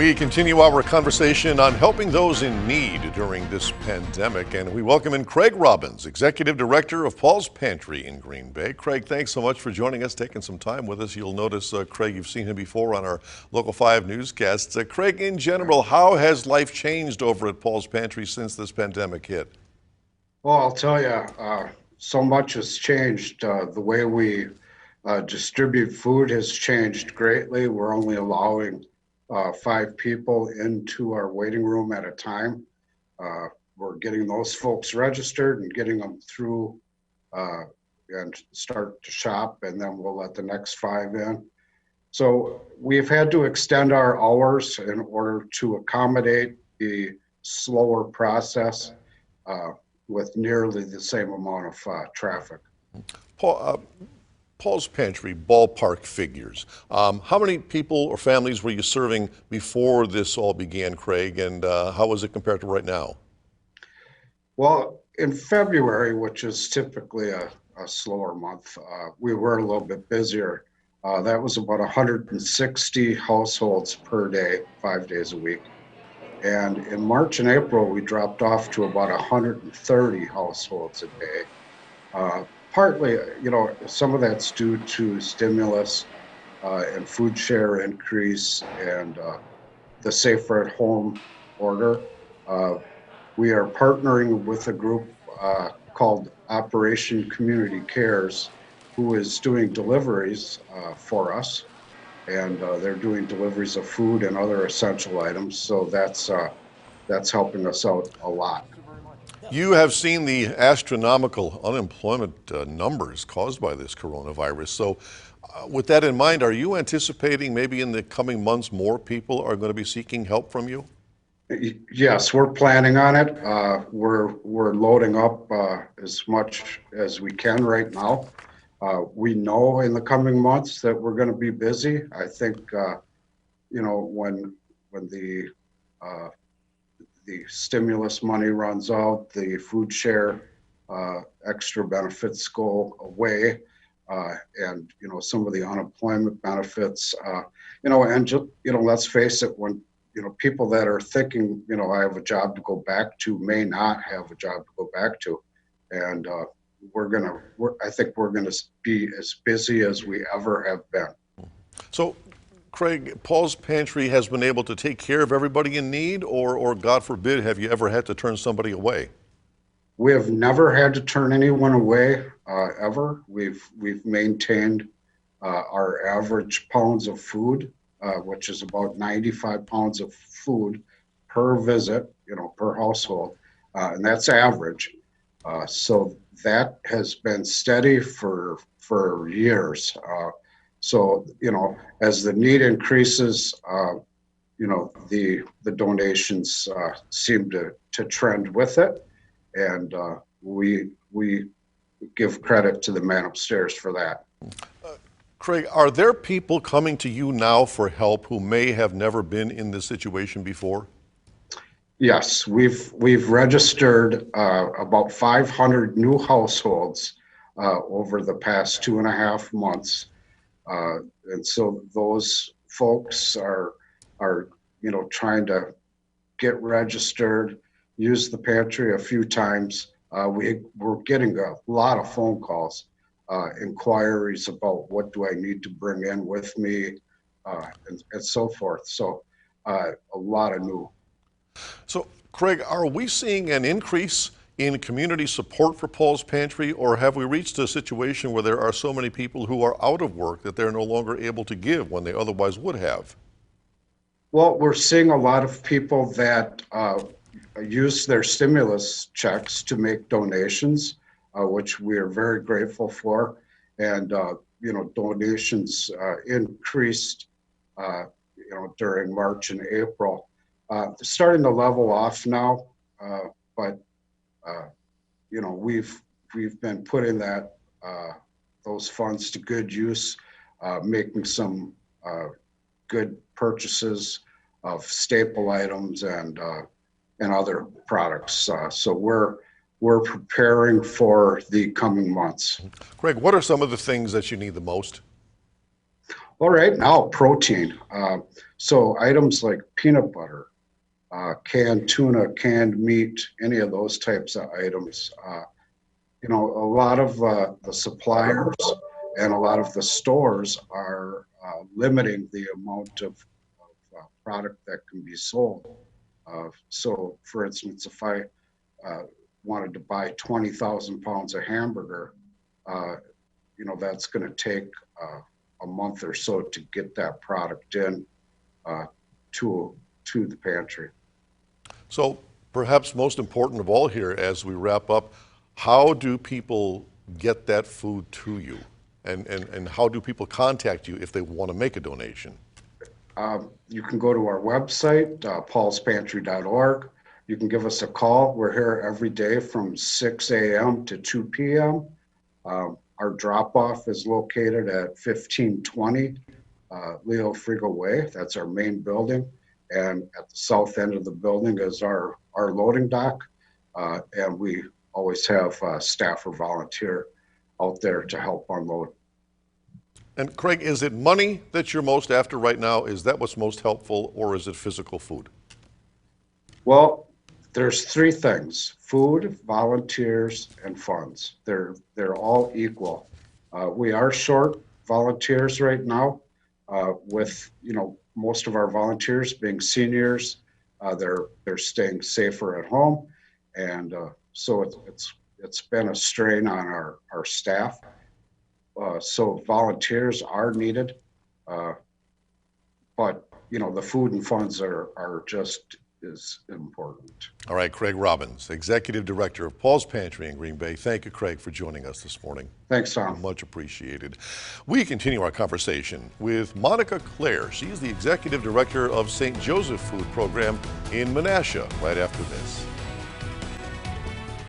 We continue our conversation on helping those in need during this pandemic, and we welcome in Craig Robbins, Executive Director of Paul's Pantry in Green Bay. Craig, thanks so much for joining us, taking some time with us. You'll notice, Craig, you've seen him before on our Local 5 newscasts. Craig, in general, how has life changed over at Paul's Pantry since this pandemic hit? Well, I'll tell you, so much has changed. The way we distribute food has changed greatly. We're only allowing 5 people into our waiting room at a time. We're getting those folks registered and getting them through and start to shop, and then we'll let the next 5 in. So we've had to extend our hours in order to accommodate the slower process with nearly the same amount of traffic. Paul's Pantry, ballpark figures. How many people or families were you serving before this all began, Craig, and how was it compared to right now? Well, in February, which is typically a slower month, we were a little bit busier. That was about 160 households per day, 5 days a week. And in March and April, we dropped off to about 130 households a day. Partly, some of that's due to stimulus and food share increase and the safer at home order. We are partnering with a group called Operation Community Cares, who is doing deliveries for us. And they're doing deliveries of food and other essential items. So that's helping us out a lot. You have seen the astronomical unemployment numbers caused by this coronavirus. So with that in mind, are you anticipating maybe in the coming months more people are going to be seeking help from you? Yes, we're planning on it. We're loading up as much as we can right now. We know in the coming months that we're going to be busy. I think, when the stimulus money runs out, the food share extra benefits go away, and some of the unemployment benefits, let's face it, when people that are thinking, I have a job to go back to, may not have a job to go back to, and I think we're gonna be as busy as we ever have been. So, Craig, Paul's Pantry has been able to take care of everybody in need, or God forbid, have you ever had to turn somebody away? We have never had to turn anyone away, ever. We've maintained our average pounds of food, which is about 95 pounds of food per visit, per household, and that's average. So that has been steady for years. So, as the need increases, the donations seem to trend with it. And we give credit to the man upstairs for that. Craig, are there people coming to you now for help who may have never been in this situation before? Yes, we've registered about 500 new households over the past 2.5 months. And so those folks are trying to get registered, use the pantry a few times. We're getting a lot of phone calls, inquiries about what do I need to bring in with me, and so forth. So a lot of new. So, Craig, are we seeing an increase in community support for Paul's Pantry, or have we reached a situation where there are so many people who are out of work that they're no longer able to give when they otherwise would have? Well, we're seeing a lot of people that use their stimulus checks to make donations, which we are very grateful for. And, donations increased, during March and April. They're starting to level off now, but we've been putting those funds to good use, making some good purchases of staple items and other products. So we're preparing for the coming months. Craig, what are some of the things that you need the most? All right, now protein. So items like peanut butter, canned tuna, canned meat, any of those types of items. A lot of the suppliers and a lot of the stores are limiting the amount of product that can be sold. So, for instance, if I wanted to buy 20,000 pounds of hamburger, uh, that's going to take a month or so to get that product in uh, to the pantry. So perhaps most important of all here as we wrap up, how do people get that food to you? And how do people contact you if they want to make a donation? You can go to our website, paulspantry.org. You can give us a call. We're here every day from 6 a.m. to 2 p.m. Our drop-off is located at 1520 Leo Frigo Way. That's our main building. And at the south end of the building is our loading dock. And we always have staff or volunteer out there to help unload. And Craig, is it money that you're most after right now? Is that what's most helpful, or is it physical food? Well, there's three things: food, volunteers, and funds. They're all equal. We are short volunteers right now, with most of our volunteers being seniors. They're staying safer at home, and so it's been a strain on our staff. So volunteers are needed, but the food and funds are just as important. All right, Craig Robbins, Executive Director of Paul's Pantry in Green Bay. Thank you, Craig, for joining us this morning. Thanks, Tom. Much appreciated. We continue our conversation with Monica Clare. She's the Executive Director of St. Joseph Food Program in Menasha, right after this.